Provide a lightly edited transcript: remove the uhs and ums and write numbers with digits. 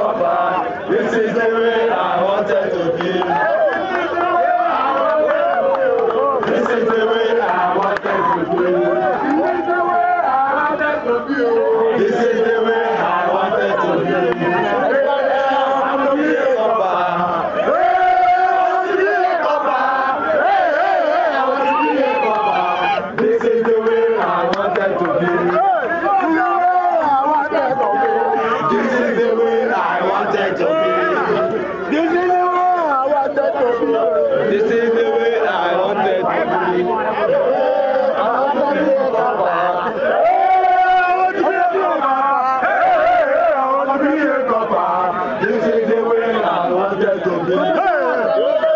copper. This is the way I wanted to be. This is the way I wanted to be. This is the way I wanted to be. I want to be a copper. I want to be a copper. I want to be a copper. This is the way I wanted to be. This is the way I wanted to be. This is the way I wanted to be. This is the way I wanted to be. I want to be a copper. This is the way I wanted to be.